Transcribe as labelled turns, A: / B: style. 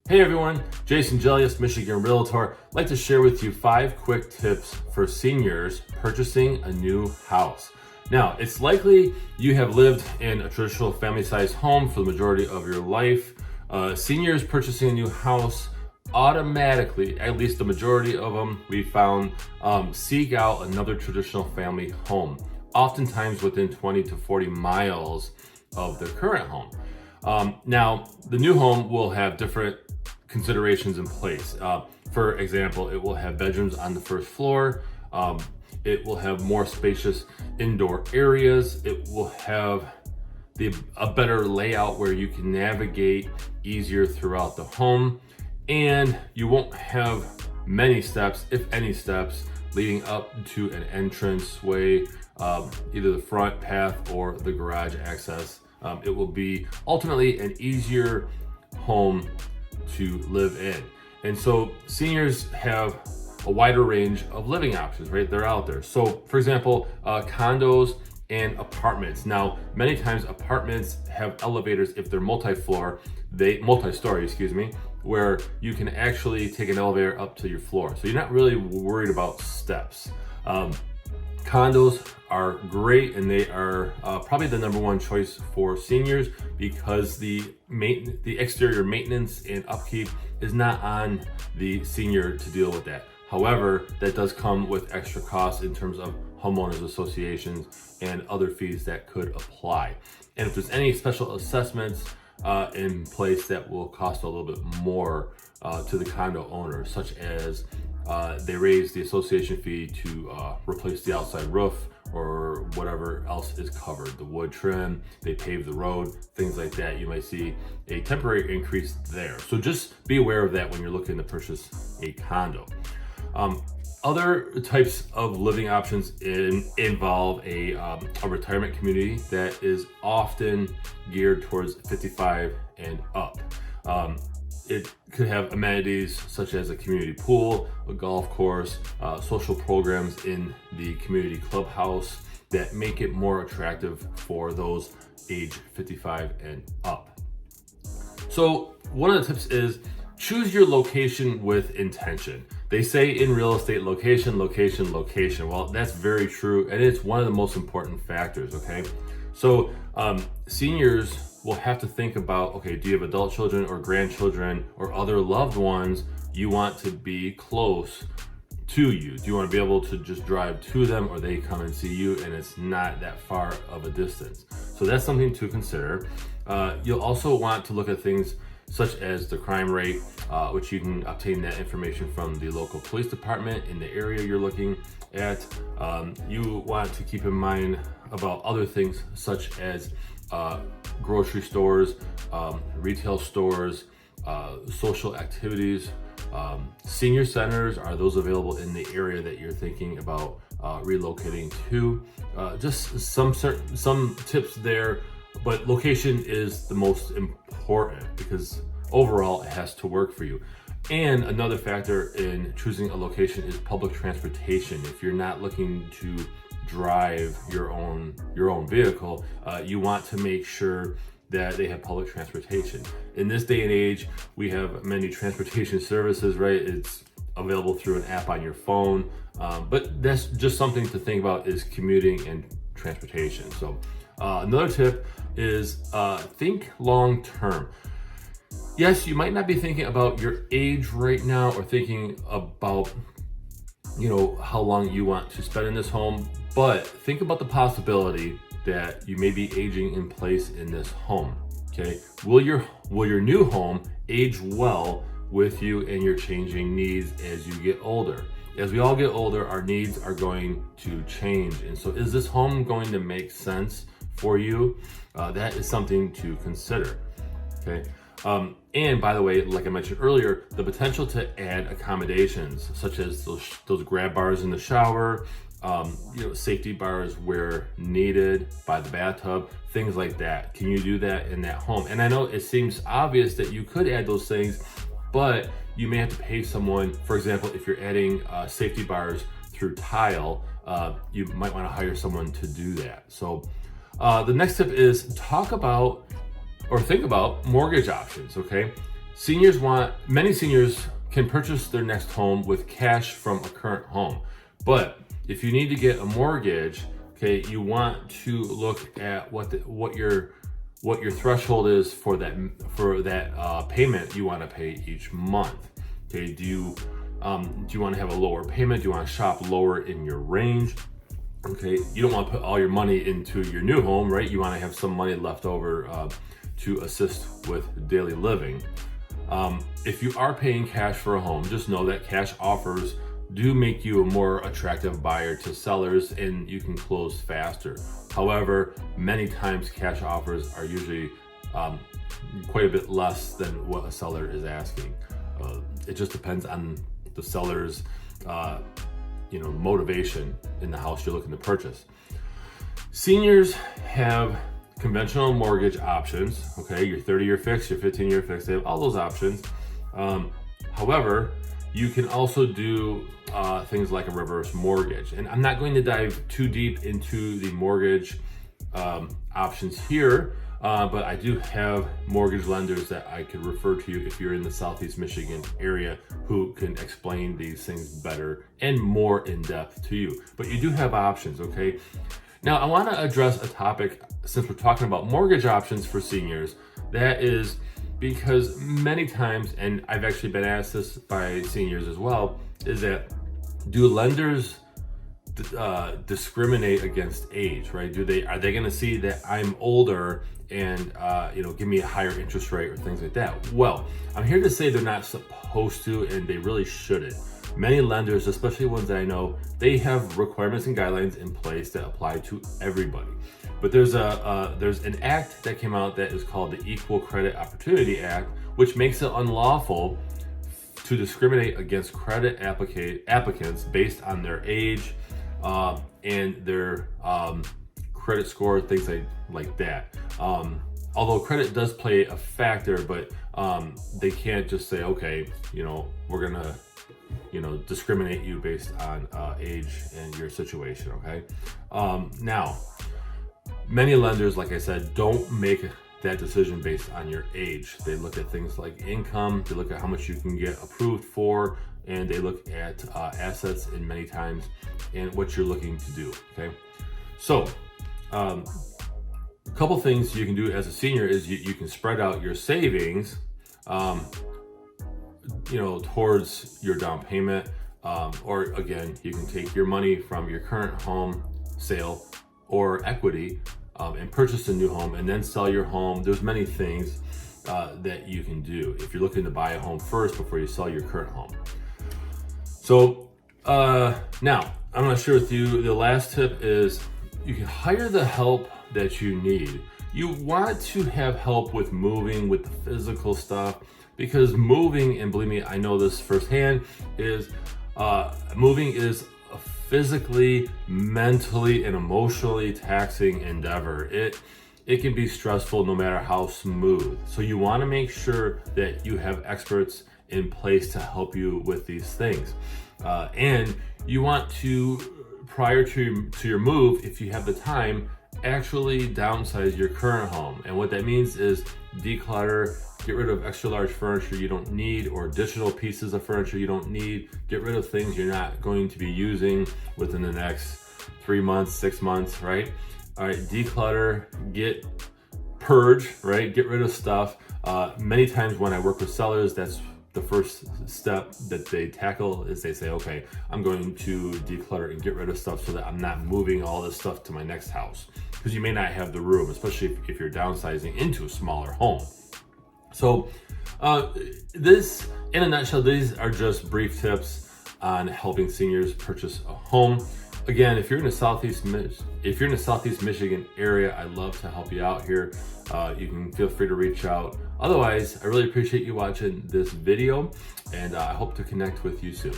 A: Hey everyone, Jason Gelios, Michigan Realtor. I'd like to share with you 5 quick tips for seniors purchasing a new house. Now, it's likely you have lived in a traditional family-sized home for the majority of your life. Seniors purchasing a new house automatically, at least the majority of them, we found, seek out another traditional family home, oftentimes within 20 to 40 miles of their current home. Now, the new home will have different considerations in place. For example, it will have bedrooms on the first floor. It will have more spacious indoor areas. It will have a better layout where you can navigate easier throughout the home. And you won't have many steps, if any steps, leading up to an entrance way, either the front path or the garage access. It will be ultimately an easier home to live in. And so seniors have a wider range of living options, right? They're out there. So for example, condos and apartments. Now, many times apartments have elevators if they're multi-story, where you can actually take an elevator up to your floor. So you're not really worried about steps. Condos are great, and they are probably the number one choice for seniors because the exterior maintenance and upkeep is not on the senior to deal with that. However, that does come with extra costs in terms of homeowners associations and other fees that could apply. And if there's any special assessments in place that will cost a little bit more to the condo owner, such as they raise the association fee to replace the outside roof or whatever else is covered, the wood trim, they pave the road, things like that. You might see a temporary increase there. So just be aware of that when you're looking to purchase a condo. Other types of living options involve a retirement community that is often geared towards 55 and up. It could have amenities such as a community pool, a golf course, social programs in the community clubhouse that make it more attractive for those age 55 and up. So one of the tips is choose your location with intention. They say in real estate, location, location, location. Well, that's very true, and it's one of the most important factors, okay? So seniors will have to think about, okay, do you have adult children or grandchildren or other loved ones you want to be close to you? Do you want to be able to just drive to them, or they come and see you and it's not that far of a distance? So that's something to consider. You'll also want to look at things such as the crime rate, which you can obtain that information from the local police department in the area you're looking at. You want to keep in mind about other things such as grocery stores, retail stores, social activities, senior centers. Are those available in the area that you're thinking about relocating to? Just some tips there, but location is the most important because overall it has to work for you. And another factor in choosing a location is public transportation. If you're not looking to drive your own vehicle, you want to make sure that they have public transportation. In this day and age, we have many transportation services, right? It's available through an app on your phone, but that's just something to think about is commuting and transportation. So another tip is think long term. Yes, you might not be thinking about your age right now or thinking about how long you want to spend in this home, but think about the possibility that you may be aging in place in this home. Okay, will your new home age well with you and your changing needs as you get older? As we all get older, our needs are going to change, and so is this home going to make sense for you? That is something to consider. Okay. And by the way, like I mentioned earlier, the potential to add accommodations such as those grab bars in the shower, safety bars where needed by the bathtub, things like that. Can you do that in that home? And I know it seems obvious that you could add those things, but you may have to pay someone. For example, if you're adding safety bars through tile, you might want to hire someone to do that. So the next tip is talk about or think about mortgage options, okay? Many seniors can purchase their next home with cash from a current home. But if you need to get a mortgage, okay, you want to look at what your threshold is for that payment you want to pay each month. Okay, do you want to have a lower payment? Do you want to shop lower in your range? Okay, you don't want to put all your money into your new home, right? You want to have some money left over to assist with daily living. If you are paying cash for a home, just know that cash offers do make you a more attractive buyer to sellers, and you can close faster. However, many times cash offers are usually quite a bit less than what a seller is asking. It just depends on the seller's motivation in the house you're looking to purchase. Seniors have conventional mortgage options, okay? Your 30-year fix, your 15-year fix, they have all those options. However, you can also do things like a reverse mortgage. And I'm not going to dive too deep into the mortgage options here, but I do have mortgage lenders that I could refer to you if you're in the Southeast Michigan area who can explain these things better and more in depth to you. But you do have options, okay? Now, I want to address a topic, since we're talking about mortgage options for seniors, that is because many times, and I've actually been asked this by seniors as well, is that do lenders discriminate against age, right? Are they going to see that I'm older and give me a higher interest rate or things like that? Well, I'm here to say they're not supposed to, and they really shouldn't. Many lenders, especially ones that I know, they have requirements and guidelines in place that apply to everybody. But there's an act that came out that is called the Equal Credit Opportunity Act, which makes it unlawful to discriminate against credit applicants based on their age and their credit score, things like that. Although credit does play a factor, but they can't just say, okay, we're gonna discriminate you based on age and your situation, okay? Now, many lenders, like I said, don't make that decision based on your age. They look at things like income, they look at how much you can get approved for, and they look at assets in many times and what you're looking to do, okay? So, a couple things you can do as a senior is you can spread out your savings towards your down payment, or again, you can take your money from your current home sale or equity and purchase a new home and then sell your home. There's many things that you can do if you're looking to buy a home first before you sell your current home. So now I'm going to share with you the last tip is you can hire the help that you need. You want to have help with moving, with the physical stuff, because moving, and believe me, I know this firsthand, is moving is a physically, mentally, and emotionally taxing endeavor. It can be stressful no matter how smooth. So you want to make sure that you have experts in place to help you with these things. And you want to, prior to your move, if you have the time, actually downsize your current home. And what that means is declutter, get rid of extra large furniture you don't need or additional pieces of furniture you don't need. Get rid of things you're not going to be using within the next 3 months, 6 months, right? All right, declutter, purge, right? Get rid of stuff. Many times when I work with sellers, that's the first step that they tackle is they say, okay, I'm going to declutter and get rid of stuff so that I'm not moving all this stuff to my next house, because you may not have the room, especially if you're downsizing into a smaller home. So this, in a nutshell, these are just brief tips on helping seniors purchase a home. Again, if you're in the Southeast Michigan area, I'd love to help you out here. You can feel free to reach out. Otherwise, I really appreciate you watching this video, and I hope to connect with you soon.